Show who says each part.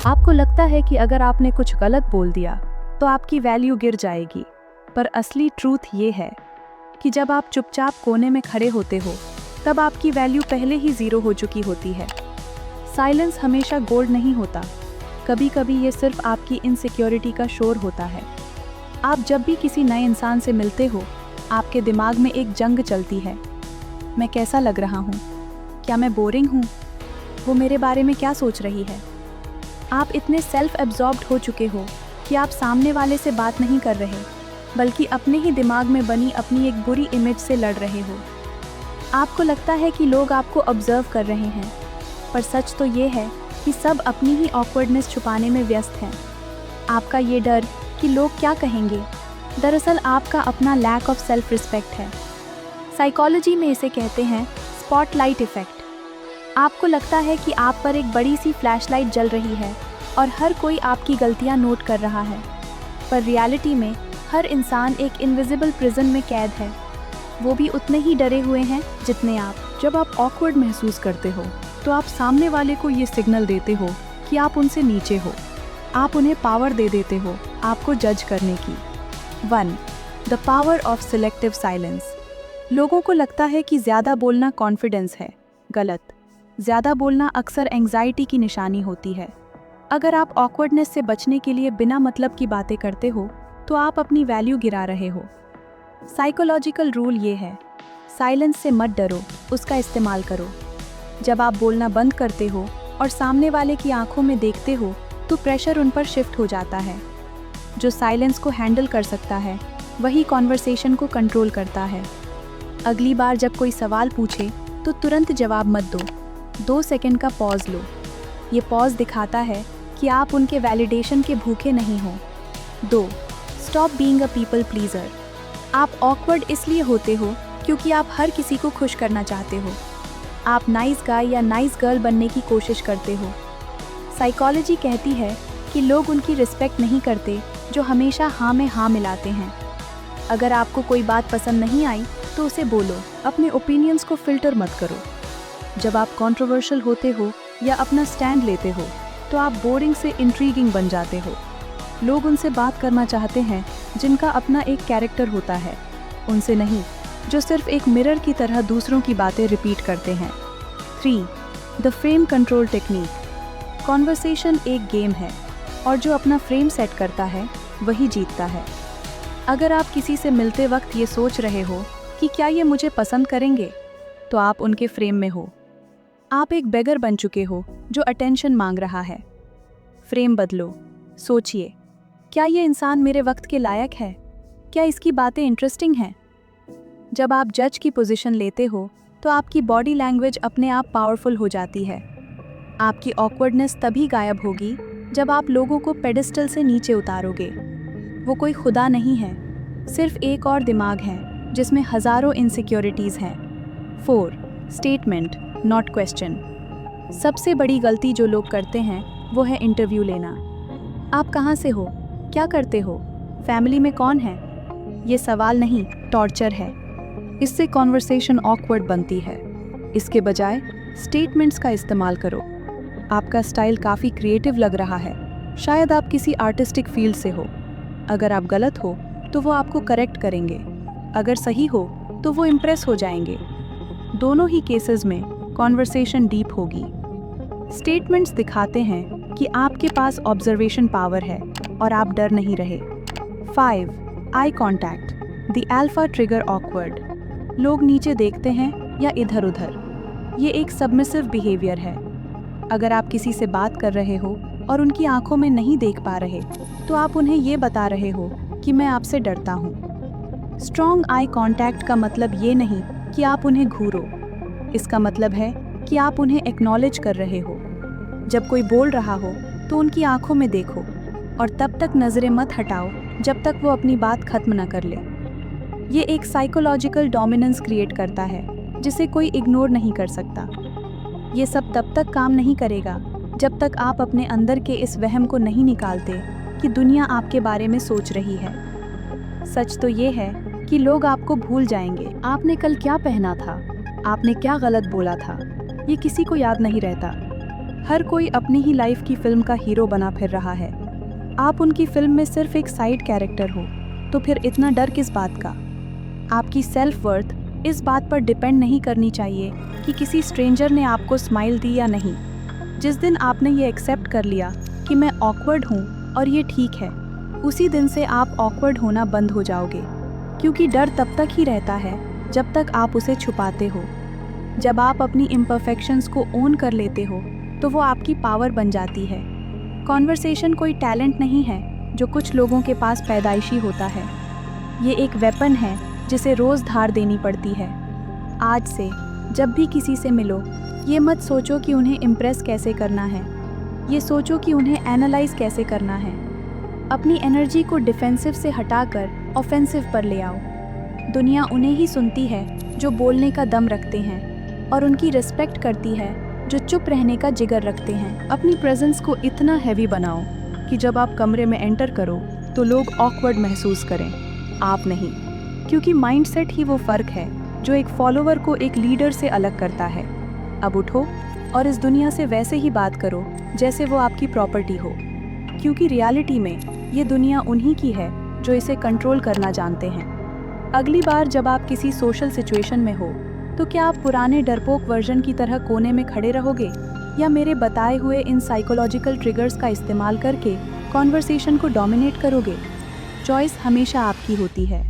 Speaker 1: आपको लगता है कि अगर आपने कुछ गलत बोल दिया तो आपकी वैल्यू गिर जाएगी, पर असली ट्रूथ ये है कि जब आप चुपचाप कोने में खड़े होते हो तब आपकी वैल्यू पहले ही ज़ीरो हो चुकी होती है। साइलेंस हमेशा गोल्ड नहीं होता, कभी कभी ये सिर्फ आपकी इनसिक्योरिटी का शोर होता है। आप जब भी किसी नए इंसान से मिलते हो, आपके दिमाग में एक जंग चलती है। मैं कैसा लग रहा हूँ? क्या मैं बोरिंग हूँ? वो मेरे बारे में क्या सोच रही है? आप इतने सेल्फ एब्जॉर्ब्ड हो चुके हो कि आप सामने वाले से बात नहीं कर रहे, बल्कि अपने ही दिमाग में बनी अपनी एक बुरी इमेज से लड़ रहे हो। आपको लगता है कि लोग आपको ऑब्जर्व कर रहे हैं, पर सच तो ये है कि सब अपनी ही ऑकवर्डनेस छुपाने में व्यस्त हैं। आपका ये डर कि लोग क्या कहेंगे, दरअसल आपका अपना लैक ऑफ सेल्फ रिस्पेक्ट है। साइकोलॉजी में इसे कहते हैं स्पॉटलाइट इफेक्ट। आपको लगता है कि आप पर एक बड़ी सी फ्लैशलाइट जल रही है और हर कोई आपकी गलतियां नोट कर रहा है, पर रियलिटी में हर इंसान एक इनविजिबल प्रिजन में कैद है। वो भी उतने ही डरे हुए हैं जितने आप।
Speaker 2: जब आप ऑकवर्ड महसूस करते हो तो आप सामने वाले को ये सिग्नल देते हो कि आप उनसे नीचे हो। आप उन्हें पावर दे देते हो आपको जज करने की।
Speaker 1: 1. The power of selective silence. लोगों को लगता है कि ज़्यादा बोलना कॉन्फिडेंस है। गलत। ज़्यादा बोलना अक्सर एंग्जाइटी की निशानी होती है। अगर आप ऑकवर्डनेस से बचने के लिए बिना मतलब की बातें करते हो तो आप अपनी वैल्यू गिरा रहे हो। साइकोलॉजिकल रूल ये है, साइलेंस से मत डरो, उसका इस्तेमाल करो। जब आप बोलना बंद करते हो और सामने वाले की आंखों में देखते हो तो प्रेशर उन पर शिफ्ट हो जाता है। जो साइलेंस को हैंडल कर सकता है वही कॉन्वर्सेशन को कंट्रोल करता है। अगली बार जब कोई सवाल पूछे तो तुरंत जवाब मत दो, 2 सेकंड का पॉज लो। ये पॉज दिखाता है कि आप उनके वैलिडेशन के भूखे नहीं हो। 2. Stop being a people pleaser. आप ऑकवर्ड इसलिए होते हो क्योंकि आप हर किसी को खुश करना चाहते हो। आप नाइस गाय या नाइस गर्ल बनने की कोशिश करते हो। साइकोलॉजी कहती है कि लोग उनकी रिस्पेक्ट नहीं करते जो हमेशा हाँ में हाँ मिलाते हैं। अगर आपको कोई बात पसंद नहीं आई तो उसे बोलो।
Speaker 2: अपने ओपिनियंस को फिल्टर मत करो। जब आप कंट्रोवर्शियल होते हो या अपना स्टैंड लेते हो तो आप बोरिंग से इंट्रीगिंग बन जाते हो। लोग उनसे बात करना चाहते हैं जिनका अपना एक कैरेक्टर होता है, उनसे नहीं जो सिर्फ एक मिरर की तरह दूसरों की बातें रिपीट करते हैं।
Speaker 1: 3. The frame control technique. Conversation एक गेम है और जो अपना फ्रेम सेट करता है वही जीतता है। अगर आप किसी से मिलते वक्त ये सोच रहे हो कि क्या ये मुझे पसंद करेंगे, तो आप उनके फ्रेम में हो। आप एक बेगर बन चुके हो जो अटेंशन मांग रहा है। फ्रेम बदलो। सोचिए, क्या ये इंसान मेरे वक्त के लायक है? क्या इसकी बातें इंटरेस्टिंग हैं? जब आप जज की पोजीशन लेते हो तो आपकी बॉडी लैंग्वेज अपने आप पावरफुल हो जाती है। आपकी ऑकवर्डनेस तभी गायब होगी जब आप लोगों को पेडिस्टल से नीचे उतारोगे। वो कोई खुदा नहीं है, सिर्फ एक और दिमाग है जिसमें हज़ारों इनसिक्योरिटीज़ हैं। 4. Statement not question. सबसे बड़ी गलती जो लोग करते हैं वो है इंटरव्यू लेना। आप कहाँ से हो? क्या करते हो? फैमिली में कौन है? ये सवाल नहीं, टॉर्चर है।
Speaker 2: इससे कॉन्वर्सेशन ऑकवर्ड बनती है। इसके बजाय स्टेटमेंट्स का इस्तेमाल करो। आपका स्टाइल काफ़ी क्रिएटिव लग रहा है, शायद आप किसी आर्टिस्टिक फील्ड से हो। अगर आप गलत हो तो वो आपको करेक्ट करेंगे, अगर सही हो तो वो इम्प्रेस हो जाएंगे। दोनों ही केसेस में कॉन्वर्सेशन डीप होगी। स्टेटमेंट्स दिखाते हैं कि आपके पास ऑब्जर्वेशन पावर है और आप डर नहीं रहे। 5. Eye contact, the alpha trigger awkward. लोग नीचे देखते हैं या इधर उधर। ये एक सबमिसिव बिहेवियर है। अगर आप किसी से बात कर रहे हो और उनकी आंखों में नहीं देख पा रहे तो आप उन्हें ये बता रहे हो कि मैं आपसे डरता हूँ। स्ट्रॉन्ग आई कॉन्टैक्ट का मतलब ये नहीं कि आप उन्हें घूरो, इसका मतलब है कि आप उन्हें एक्नॉलेज कर रहे हो। जब कोई बोल रहा हो तो उनकी आंखों में देखो और तब तक नज़रें मत हटाओ जब तक वो अपनी बात खत्म न कर ले। ये एक साइकोलॉजिकल डोमिनेंस क्रिएट करता है जिसे कोई इग्नोर नहीं कर सकता। ये सब तब तक काम नहीं करेगा जब तक आप अपने अंदर के इस वहम को नहीं निकालते कि दुनिया आपके बारे में सोच रही है। सच तो ये है कि लोग आपको भूल जाएंगे। आपने कल क्या पहना था, आपने क्या गलत बोला था, ये किसी को याद नहीं रहता। हर कोई अपनी ही लाइफ की फिल्म का हीरो बना फिर रहा है। आप उनकी फिल्म में सिर्फ एक साइड कैरेक्टर हो, तो फिर इतना डर किस बात का? आपकी सेल्फ वर्थ इस बात पर डिपेंड नहीं करनी चाहिए कि किसी स्ट्रेंजर ने आपको स्माइल दी या नहीं। जिस दिन आपने ये एक्सेप्ट कर लिया कि मैं ऑकवर्ड हूँ और ये ठीक है, उसी दिन से आप ऑकवर्ड होना बंद हो जाओगे, क्योंकि डर तब तक ही रहता है जब तक आप उसे छुपाते हो। जब आप अपनी इम्परफेक्शंस को ओन कर लेते हो तो वो आपकी पावर बन जाती है। कॉन्वर्सेशन कोई टैलेंट नहीं है जो कुछ लोगों के पास पैदाइशी होता है। ये एक वेपन है जिसे रोज़ धार देनी पड़ती है। आज से जब भी किसी से मिलो, ये मत सोचो कि उन्हें इम्प्रेस कैसे करना है, ये सोचो कि उन्हें एनालाइज कैसे करना है। अपनी एनर्जी को डिफेंसिव से हटाकर ऑफेंसिव पर ले आओ। दुनिया उन्हें ही सुनती है जो बोलने का दम रखते हैं, और उनकी रिस्पेक्ट करती है जो चुप रहने का जिगर रखते हैं। अपनी प्रेजेंस को इतना हैवी बनाओ कि जब आप कमरे में एंटर करो तो लोग ऑकवर्ड महसूस करें, आप नहीं। क्योंकि माइंडसेट ही वो फ़र्क है जो एक फॉलोवर को एक लीडर से अलग करता है। अब उठो और इस दुनिया से वैसे ही बात करो जैसे वो आपकी प्रॉपर्टी हो, क्योंकि रियलिटी में ये दुनिया उन्हीं की है जो इसे कंट्रोल करना जानते हैं। अगली बार जब आप किसी सोशल सिचुएशन में हो, तो क्या आप पुराने डरपोक वर्जन की तरह कोने में खड़े रहोगे, या मेरे बताए हुए इन साइकोलॉजिकल ट्रिगर्स का इस्तेमाल करके कॉन्वर्सेशन को डोमिनेट करोगे? चॉइस हमेशा आपकी होती है।